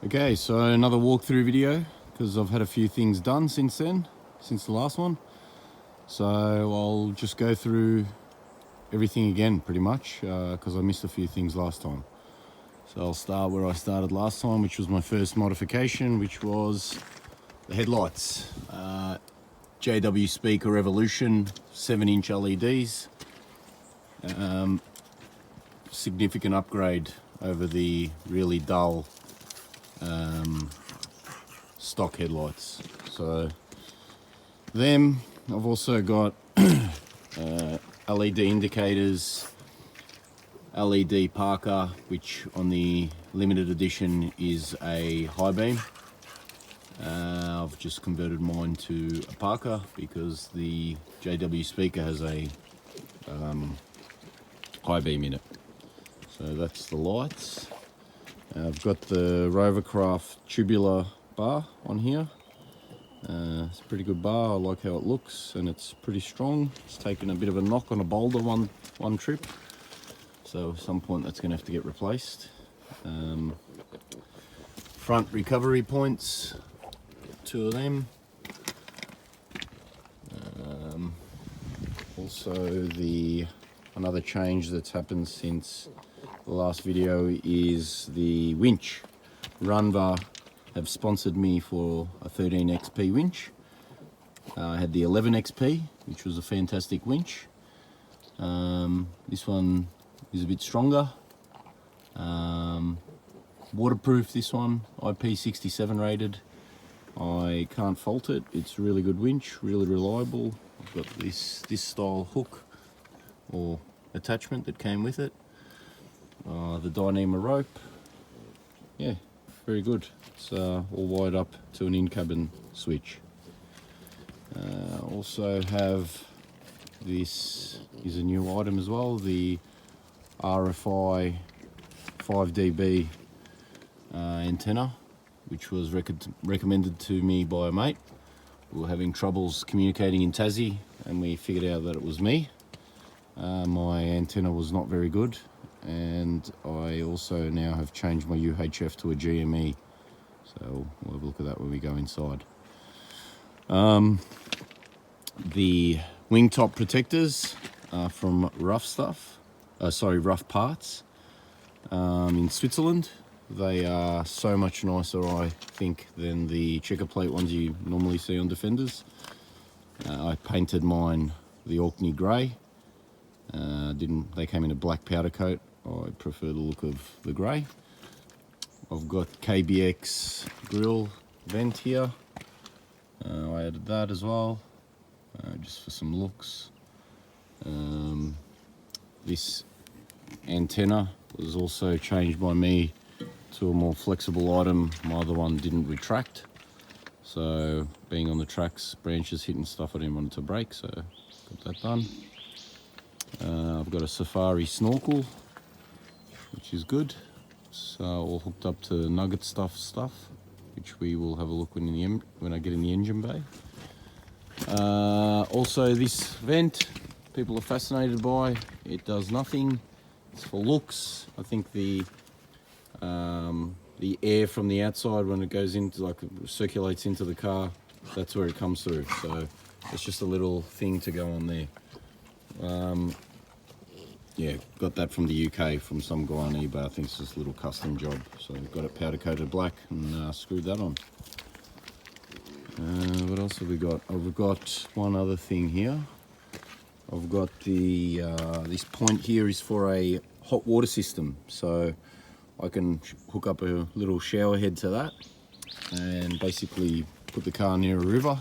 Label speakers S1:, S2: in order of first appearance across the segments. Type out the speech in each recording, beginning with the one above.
S1: Okay, so another walkthrough video because I've had a few things done since then, since the last one. So I'll just go through everything again pretty much because I missed a few things last time. So I'll start where I started last time, which was my first modification, which was the headlights. JW Speaker Evolution 7-inch LEDs. Significant upgrade over the really dull stock headlights. So them, I've also got LED indicators, LED parker, which on the limited edition is a high beam. I've just converted mine to a parker because the JW speaker has a high beam in it. So that's the lights. I've got the Rovercraft tubular bar on here. It's a pretty good bar. I like how it looks and it's pretty strong. It's taken a bit of a knock on a boulder one trip, so at some point that's going to have to get replaced. Front recovery points, 2 of them. Also another change that's happened since the last video is the winch. Runva have sponsored me for a 13XP winch. I had the 11XP, which was a fantastic winch. This one is a bit stronger. Waterproof, this one, IP67 rated. I can't fault it. It's a really good winch, really reliable. I've got this style hook or attachment that came with it. The Dyneema rope. Yeah, very good. It's all wired up to an in-cabin switch. Also have, this is a new item as well, the RFI 5dB antenna, which was recommended to me by a mate. We were having troubles communicating in Tassie and we figured out that it was me. My antenna was not very good, and I also now have changed my UHF to a GME, so we'll have a look at that when we go inside. The wingtop protectors are from Rough Parts in Switzerland. They are so much nicer, I think, than the checker plate ones you normally see on Defenders. I painted mine the Orkney grey. They came in a black powder coat. I prefer the look of the grey. I've got KBX grill vent here. I added that as well, just for some looks. This antenna was also changed by me to a more flexible item. My other one didn't retract, so being on the tracks, branches hitting stuff, I didn't want it to break, so got that done. I've got a safari snorkel, which is good. So all hooked up to nugget stuff, which we will have a look when I get in the engine bay. Also this vent, people are fascinated by. It does nothing. It's for looks. I think the air from the outside, when it goes into, like, circulates into the car, that's where it comes through. So it's just a little thing to go on there. Yeah, got that from the UK from some guy on eBay. I think it's just a little custom job. So got it powder coated black and screwed that on. What else have we got? I've got one other thing here. I've got the this point here is for a hot water system, so I can hook up a little shower head to that and basically put the car near a river.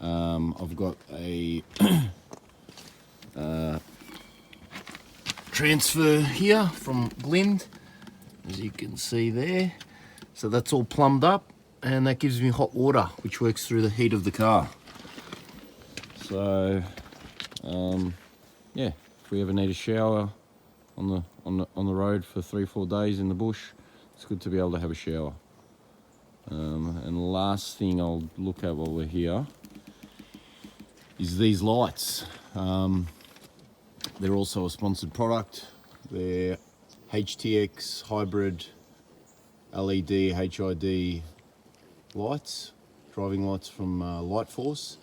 S1: I've got a transfer here from Blind, as you can see there. So that's all plumbed up and that gives me hot water, which works through the heat of the car. So yeah, if we ever need a shower on the road for 3-4 days in the bush, it's good to be able to have a shower. And the last thing I'll look at while we're here is these lights. They're also a sponsored product. They're HTX hybrid LED HID lights, driving lights from Light Force.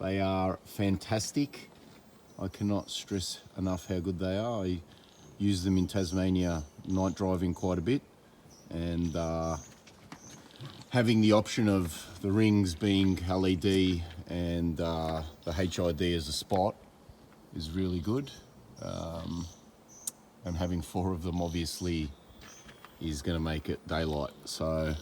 S1: They are fantastic. I cannot stress enough how good they are. I use them in Tasmania night driving quite a bit, and having the option of the rings being LED and the HID as a spot is really good. And having 4 of them obviously is going to make it daylight. So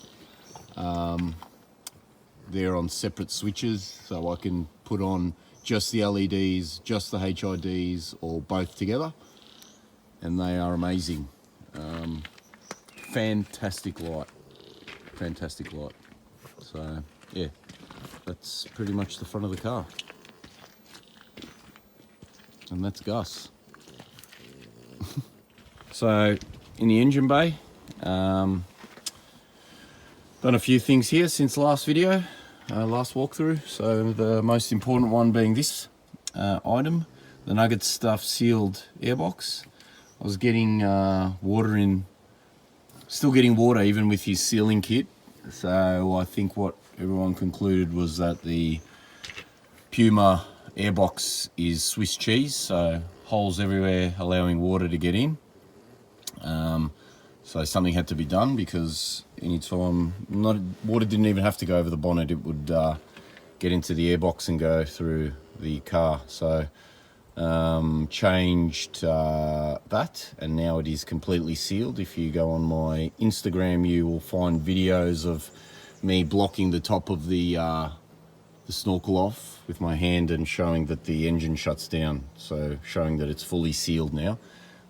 S1: they're on separate switches, so I can put on just the LEDs, just the HIDs, or both together, and they are amazing. Fantastic light. So yeah, that's pretty much the front of the car, and that's Gus. So in the engine bay, done a few things here since last video, last walkthrough. So the most important one being this item, the Nugget Stuff sealed airbox. I was getting water in, still getting water even with his sealing kit. So I think what everyone concluded was that the Puma airbox is Swiss cheese, so holes everywhere allowing water to get in. So something had to be done, because anytime water didn't even have to go over the bonnet, it would get into the airbox and go through the car. So changed that, and now it is completely sealed. If you go on my Instagram, you will find videos of me blocking the top of the snorkel off with my hand and showing that the engine shuts down, so showing that it's fully sealed now,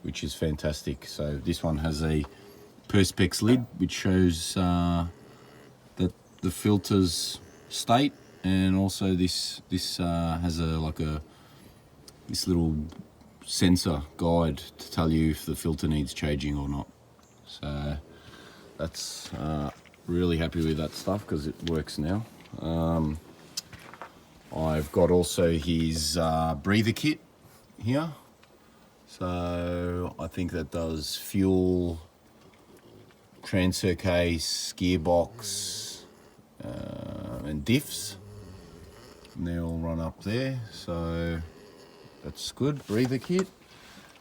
S1: which is fantastic. So this one has a Perspex lid, which shows that the filter's state, and also this has this little sensor guide to tell you if the filter needs changing or not. So that's really happy with that stuff, because it works now. I've got also his breather kit here. So I think that does fuel, transfer case, gearbox, and diffs. And they all run up there. So that's good. Breather kit.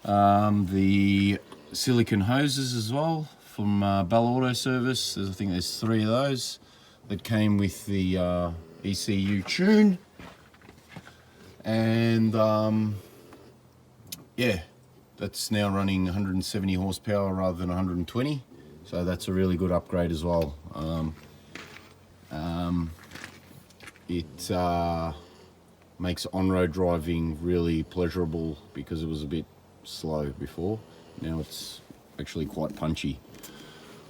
S1: The silicone hoses as well from Bell Auto Service. I think there's 3 of those that came with the ECU tune. And yeah, that's now running 170 horsepower rather than 120. So that's a really good upgrade as well. It makes on-road driving really pleasurable, because it was a bit slow before. Now it's actually quite punchy.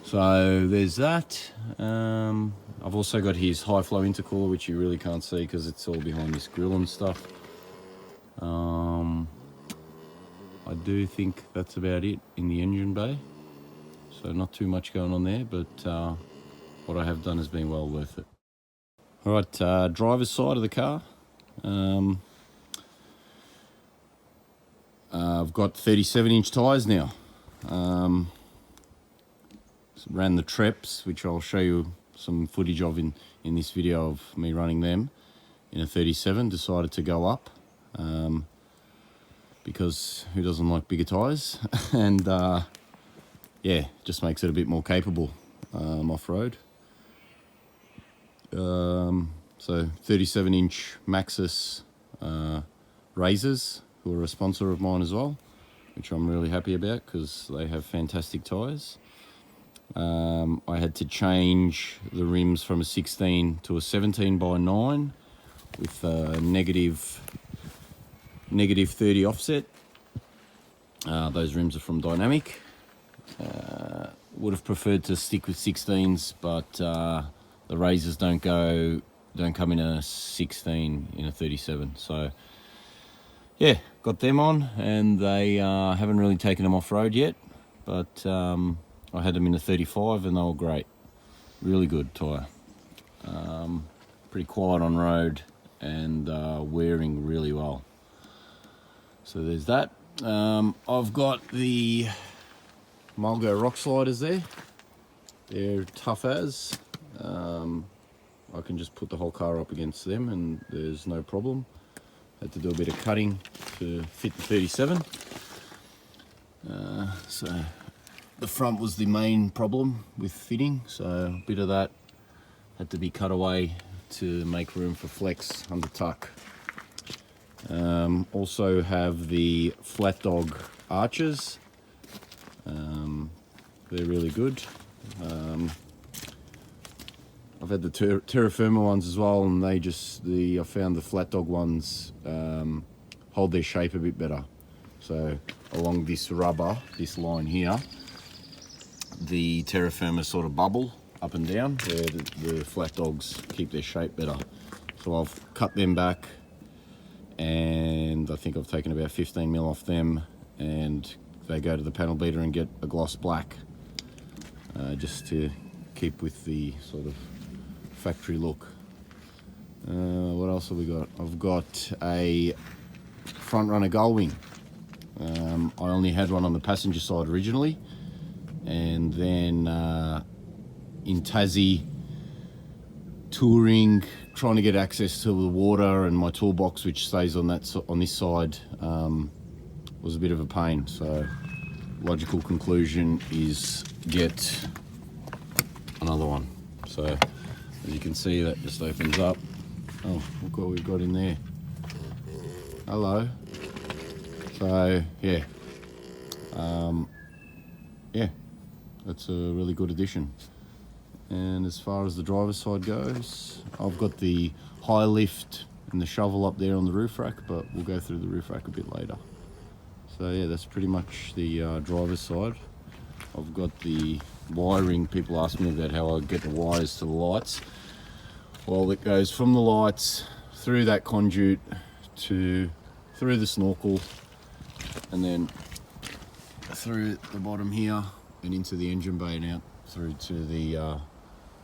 S1: So there's that. I've also got his high flow intercooler, which you really can't see because it's all behind this grill and stuff. I do think that's about it in the engine bay. So not too much going on there, but what I have done has been well worth it. All right, driver's side of the car. I've got 37-inch tyres now. Ran the Treps, which I'll show you some footage of in this video of me running them in a 37. Decided to go up because who doesn't like bigger tyres? And yeah, just makes it a bit more capable off-road. So 37-inch Maxxis Razors, who are a sponsor of mine as well, which I'm really happy about because they have fantastic tyres. I had to change the rims from a 16 to a 17/9 with a negative 30 offset. Those rims are from Dynamic. Would have preferred to stick with 16s, but the Razors don't come in a 16 in a 37. So yeah, got them on, and they haven't really taken them off road yet, but I had them in a 35 and they were great. Really good tyre. Pretty quiet on road and wearing really well. So there's that. I've got the Mulgo rock sliders there. they're tough as. I can just put the whole car up against them and there's no problem. Had to do a bit of cutting to fit the 37. So the front was the main problem with fitting, so a bit of that had to be cut away to make room for flex under tuck. Also have the flat dog arches. They're really good. I've had the terra firma ones as well, and I found the flat dog ones hold their shape a bit better. So along this rubber, this line here, the terra firma sort of bubble up and down, where the flat dogs keep their shape better. So I've cut them back, and I think I've taken about 15mm off them, and they go to the panel beater and get a gloss black, just to keep with the sort of factory look. What else have we got? I've got a front runner gull wing. I only had one on the passenger side originally, and then in Tassie, touring, trying to get access to the water and my toolbox, which stays on this side, was a bit of a pain. So logical conclusion is get another one. So as you can see, that just opens up. Oh, look what we've got in there. Hello. So yeah, yeah, that's a really good addition. And as far as the driver's side goes, I've got the high lift and the shovel up there on the roof rack, but we'll go through the roof rack a bit later. So yeah, that's pretty much the driver's side. I've got the wiring. People ask me about how I get the wires to the lights. Well, it goes from the lights through that conduit through the snorkel, and then through the bottom here and into the engine bay and out through to the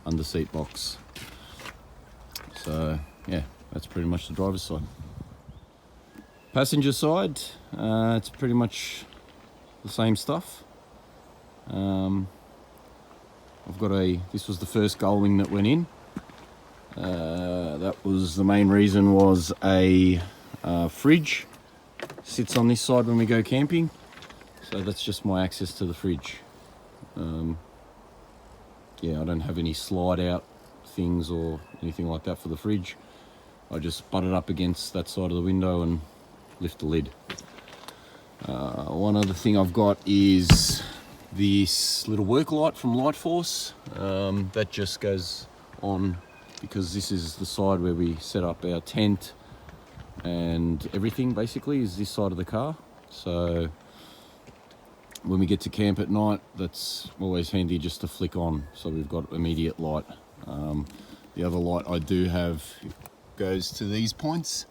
S1: under seat box. So yeah, that's pretty much the driver's side. Passenger side, it's pretty much the same stuff. I've got this was the first gull wing that went in. That was the main reason, was a fridge sits on this side when we go camping, so that's just my access to the fridge. Yeah, I don't have any slide out things or anything like that for the fridge. I just butt it up against that side of the window and lift the lid. One other thing I've got is this little work light from Light Force. That just goes on because this is the side where we set up our tent and everything, basically, is this side of the car. So when we get to camp at night, that's always handy just to flick on, so we've got immediate light. The other light I do have goes to these points.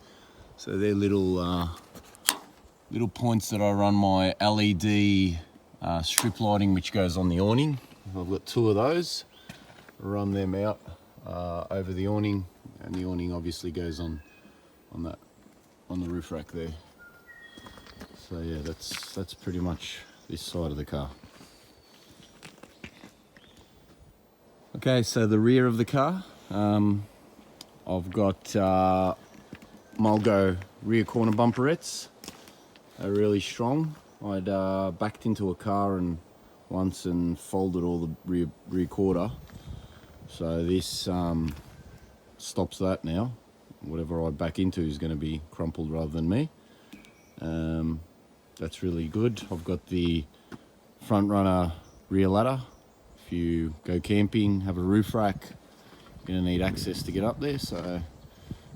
S1: So they're little points that I run my LED strip lighting, which goes on the awning. I've got two of those. Run them out over the awning, and the awning obviously goes on the roof rack there. So yeah, that's pretty much this side of the car. Okay, so the rear of the car, I've got Mulgo rear corner bumperettes. They're really strong. I'd backed into a car once and folded all the rear quarter, so this stops that now. Whatever I back into is going to be crumpled rather than me. That's really good. I've got the front runner rear ladder. If you go camping, have a roof rack, you're going to need access to get up there, so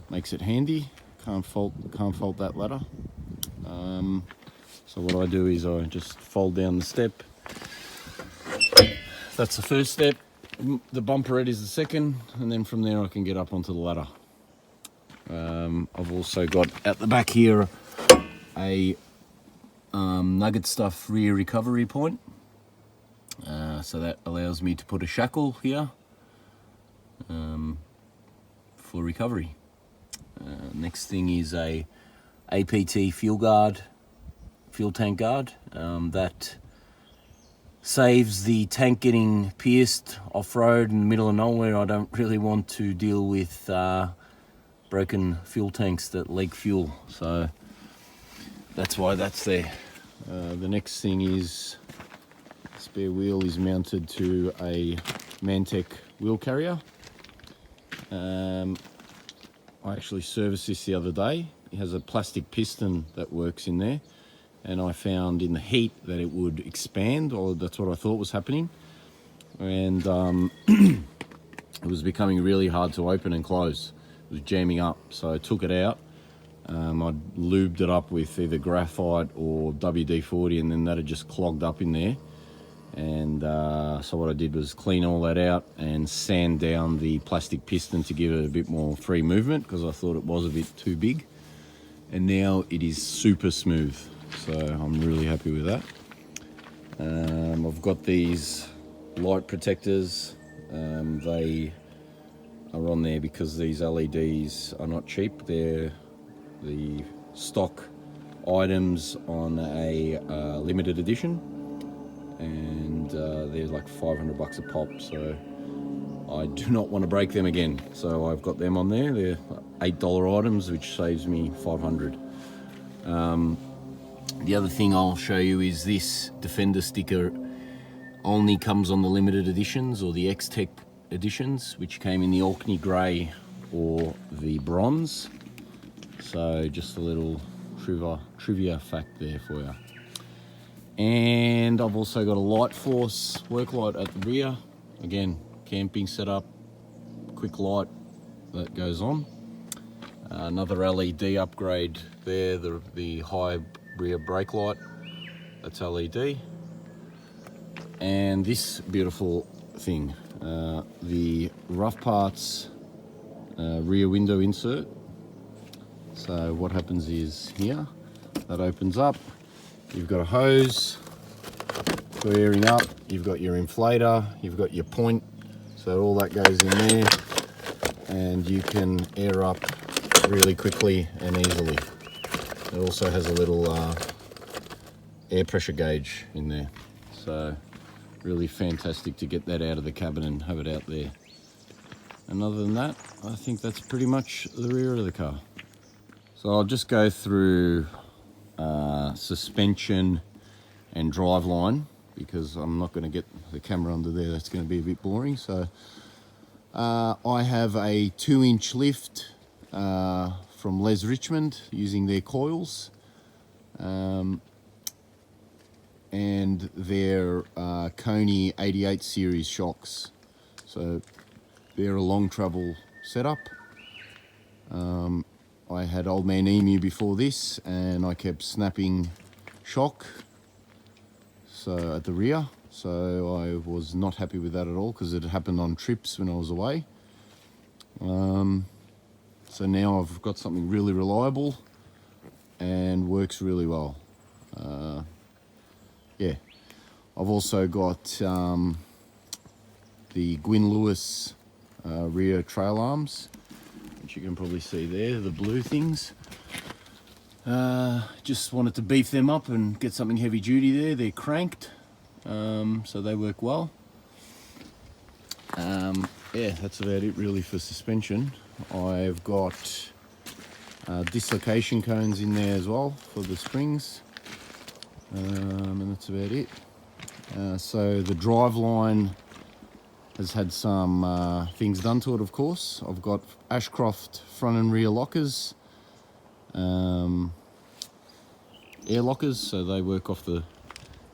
S1: makes it handy. Can't fault that ladder. So what I do is I just fold down the step. That's the first step. The bumperette is the second, and then from there I can get up onto the ladder. I've also got at the back here a Nugget Stuff rear recovery point. So that allows me to put a shackle here for recovery. Next thing is a APT fuel tank guard. That saves the tank getting pierced off-road in the middle of nowhere. I don't really want to deal with broken fuel tanks that leak fuel, so that's why that's there. The next thing is spare wheel is mounted to a Mantec wheel carrier. I actually serviced this the other day. It has a plastic piston that works in there, and I found in the heat that it would expand, or that's what I thought was happening, and it was becoming really hard to open and close. It was jamming up, so I took it out. I lubed it up with either graphite or WD-40, and then that had just clogged up in there. And so what I did was clean all that out and sand down the plastic piston to give it a bit more free movement, because I thought it was a bit too big. And now it is super smooth, so I'm really happy with that. I've got these light protectors. They are on there because these LEDs are not cheap. They're the stock items on a limited edition, and they're like $500 a pop, so I do not want to break them again. So I've got them on there. They're $8 items, which saves me $500. The other thing I'll show you is this Defender sticker only comes on the limited editions or the X-Tech editions, which came in the Orkney grey or the bronze. So just a little trivia fact there for you. And I've also got a Light Force work light at the rear. Again, camping setup, quick light that goes on. Another LED upgrade there, the high rear brake light, that's LED. And this beautiful thing, the Rough Parts rear window insert. So what happens is here, that opens up, you've got a hose for airing up, you've got your inflator, you've got your point, so all that goes in there, and you can air up really quickly and easily. It also has a little air pressure gauge in there, so really fantastic to get that out of the cabin and have it out there. And other than that, I think that's pretty much the rear of the car. So I'll just go through suspension and driveline, because I'm not going to get the camera under there, that's going to be a bit boring. So I have a 2-inch lift from Les Richmond using their coils, and their Coney 88 series shocks. So they're a long travel setup. I had Old Man Emu before this, and I kept snapping shock at the rear, so I was not happy with that at all, because it happened on trips when I was away. So now I've got something really reliable and works really well. Yeah, I've also got the Gwyn Lewis rear trail arms, which you can probably see there, the blue things. Just wanted to beef them up and get something heavy duty there. They're cranked, so they work well. Yeah, that's about it really for suspension. I've got dislocation cones in there as well for the springs, and that's about it. So the driveline has had some things done to it, of course. I've got Ashcroft front and rear lockers, air lockers, so they work off the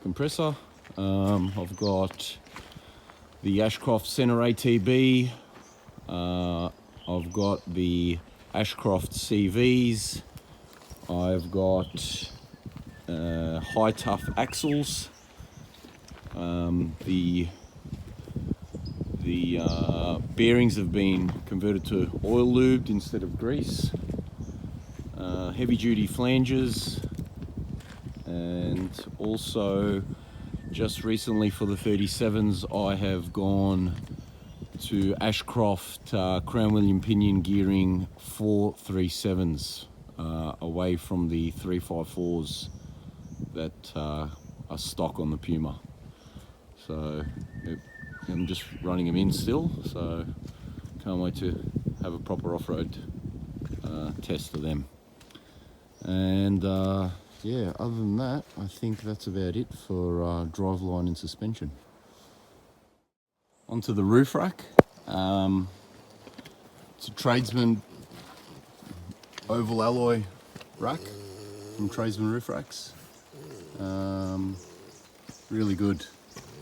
S1: compressor. I've got the Ashcroft center ATB. I've got the Ashcroft CVs. I've got high tough axles. The bearings have been converted to oil lubed instead of grease. Heavy duty flanges, and also just recently for the 37s I have gone to Ashcroft Crown William pinion gearing 437s, away from the 354s that are stock on the Puma. So I'm just running them in still, so can't wait to have a proper off-road test of them. And yeah, other than that, I think that's about it for driveline and suspension. Onto the roof rack. It's a Tradesman oval alloy rack from Tradesman Roof Racks. Really good.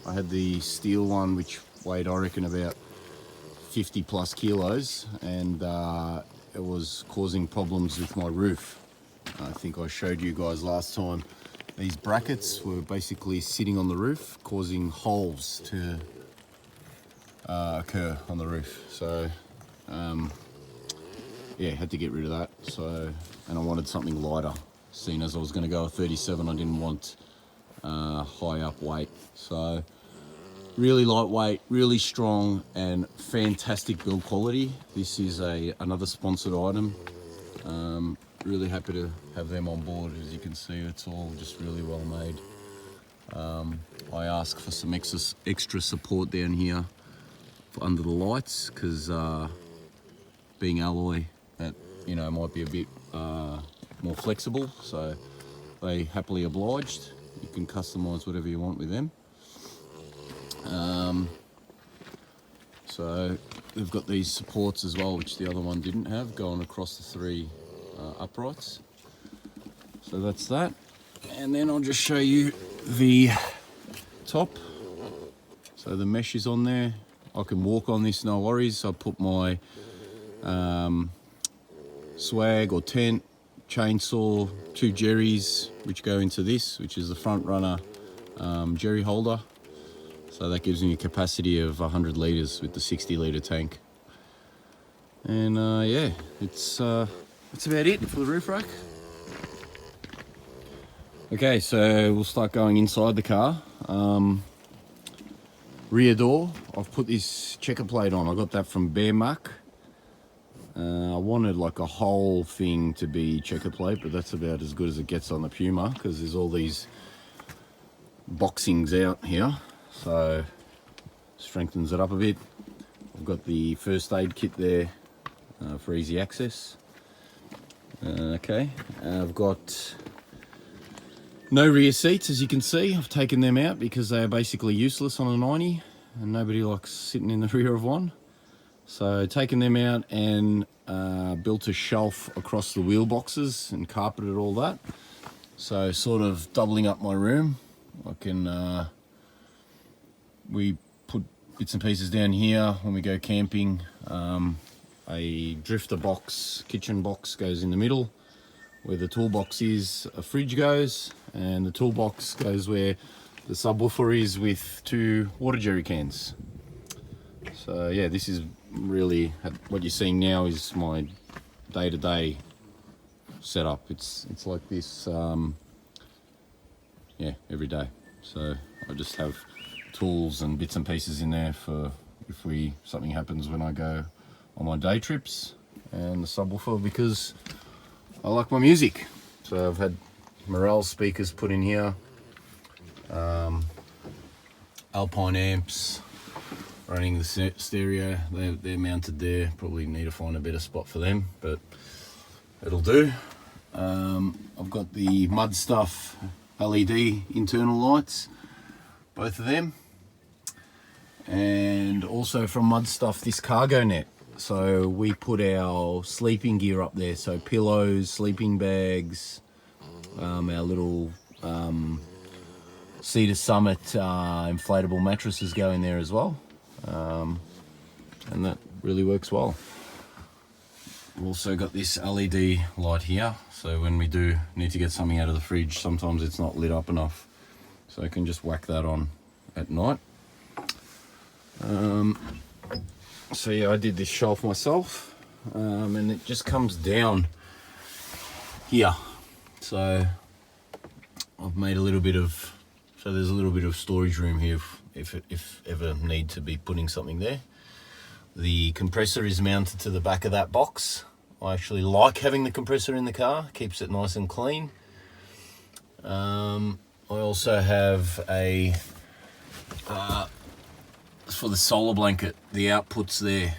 S1: I had the steel one, which weighed, I reckon, about 50 plus kilos, and it was causing problems with my roof. I think I showed you guys last time. These brackets were basically sitting on the roof, causing holes to occur on the roof. So yeah, had to get rid of that. So, and I wanted something lighter, seeing as I was going to go a 37. I didn't want high up weight. So really lightweight, really strong, and fantastic build quality. This is another sponsored item. Really happy to have them on board. As you can see, it's all just really well made. I asked for some extra support down here for under the lights, because being alloy, that, you know, might be a bit more flexible, so they happily obliged. You can customize whatever you want with them. So they've got these supports as well, which the other one didn't have, going across the three uprights. So that's that. And then I'll just show you the top. So the mesh is on there. I can walk on this, no worries. I put my swag or tent, chainsaw, 2 jerrys, which go into this, which is the front runner jerry holder. So that gives me a capacity of 100 litres with the 60 litre tank. And yeah, that's about it for the roof rack. Okay, so we'll start going inside the car. Rear door, I've put this checker plate on. I got that from Bear Muck. I wanted like a whole thing to be checker plate, but that's about as good as it gets on the Puma, because there's all these boxings out here, so strengthens it up a bit. I've got the first aid kit there for easy access. Okay, I've got no rear seats, as you can see. I've taken them out because they are basically useless on a 90, and nobody likes sitting in the rear of one. So taken them out and built a shelf across the wheel boxes and carpeted all that. So sort of doubling up my room. I can, we put bits and pieces down here when we go camping. A drifter box, kitchen box goes in the middle. Where the toolbox is, a fridge goes, and the toolbox goes where the subwoofer is with 2 water jerry cans. So yeah, this is really what you're seeing now is my day-to-day setup. It's like this, yeah, every day. So I just have tools and bits and pieces in there for if something happens when I go on my day trips, and the subwoofer because I like my music. So I've had Morel speakers put in here, Alpine amps running the stereo. They're mounted there. Probably need to find a better spot for them, but it'll do. I've got the Mud Stuff LED internal lights, both of them, and also from Mud Stuff this cargo net. So we put our sleeping gear up there, so pillows, sleeping bags, our little Cedar Summit inflatable mattresses go in there as well, and that really works well. We've also got this LED light here, so when we do need to get something out of the fridge, sometimes it's not lit up enough, so I can just whack that on at night. So yeah, I did this shelf myself, and it just comes down here. So I've made a little bit of, so there's a little bit of storage room here if ever need to be putting something there. The compressor is mounted to the back of that box. I actually like having the compressor in the car, keeps it nice and clean. I also have a For the solar blanket, the output's there.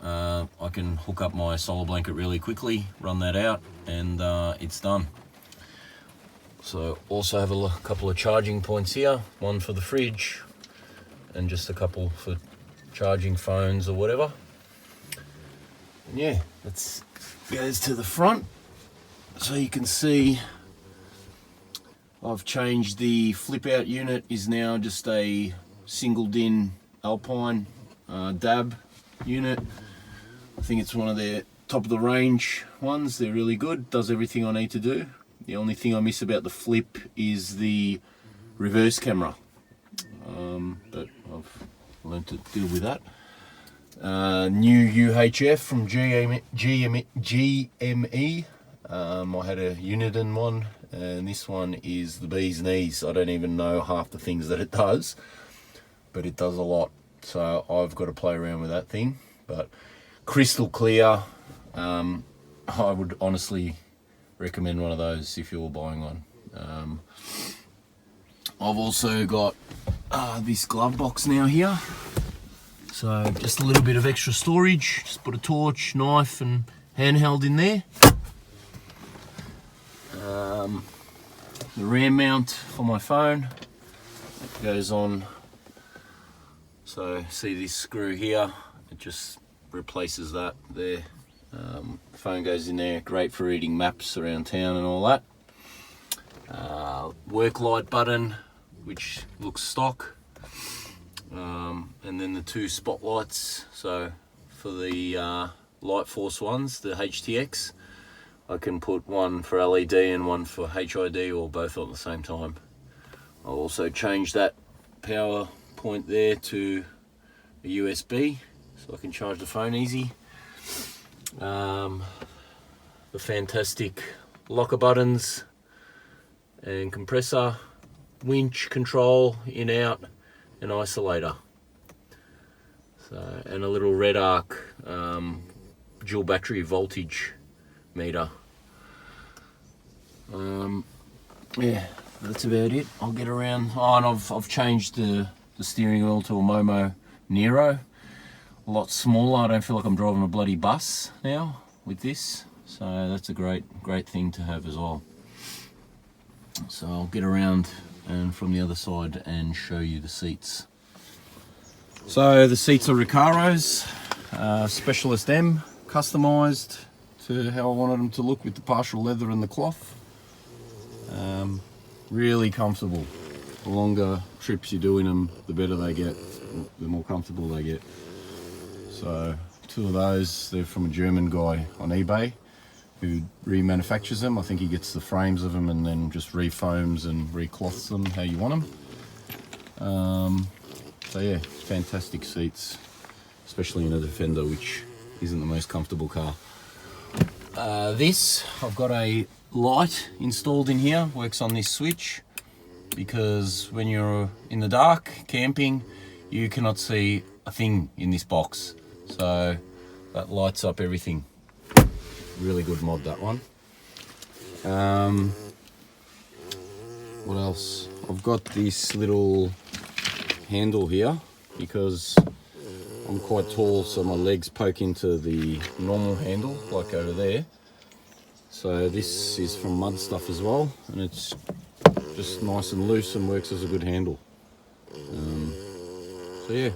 S1: I can hook up my solar blanket really quickly, run that out, and it's done. So also have a couple of charging points here, one for the fridge and just a couple for charging phones or whatever. And yeah, let's go to the front. So you can see I've changed the flip out unit, is now just a single DIN Alpine DAB unit. I think it's one of their top of the range ones. They're really good, does everything I need to do. The only thing I miss about the flip is the reverse camera, but I've learned to deal with that. New UHF from GME. I had a Uniden one, and this one is the bee's knees. I don't even know half the things that it does, but it does a lot. So I've got to play around with that thing. But crystal clear. I would honestly recommend one of those if you're buying one. I've also got this glove box now here. So just a little bit of extra storage. Just put a torch, knife and handheld in there. The RAM mount for my phone, it goes on. So see this screw here, it just replaces that there. The phone goes in there, great for reading maps around town and all that. Work light button, which looks stock. And then the two spotlights. So for the Light Force ones, the HTX, I can put one for LED and one for HID, or both at the same time. I'll also change that power point there to a USB, so I can charge the phone easy. The fantastic locker buttons and compressor, winch control, in, out, and isolator. So, and a little red arc dual battery voltage meter. Yeah, that's about it. I'll get around. Oh, and I've changed the steering wheel to a Momo Nero. A lot smaller. I don't feel like I'm driving a bloody bus now with this. So that's a great thing to have as well. So I'll get around and from the other side and show you the seats. So the seats are Recaro's, Specialist M, customised to how I wanted them to look with the partial leather and the cloth. Really comfortable. The longer trips you do in them, the better they get, the more comfortable they get. So two of those, they're from a German guy on eBay who remanufactures them. I think he gets the frames of them and then just refoams and recloths them how you want them. So yeah, fantastic seats, especially in a Defender, which isn't the most comfortable car. This, I've got a light installed in here, works on this switch, because when you're in the dark camping, you cannot see a thing in this box. So that lights up everything. Really good mod, that one. What else? I've got this little handle here because I'm quite tall, so my legs poke into the normal handle, like over there. So this is from Mud Stuff as well, and it's just nice and loose and works as a good handle. So yeah,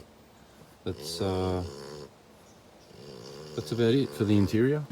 S1: that's about it for the interior.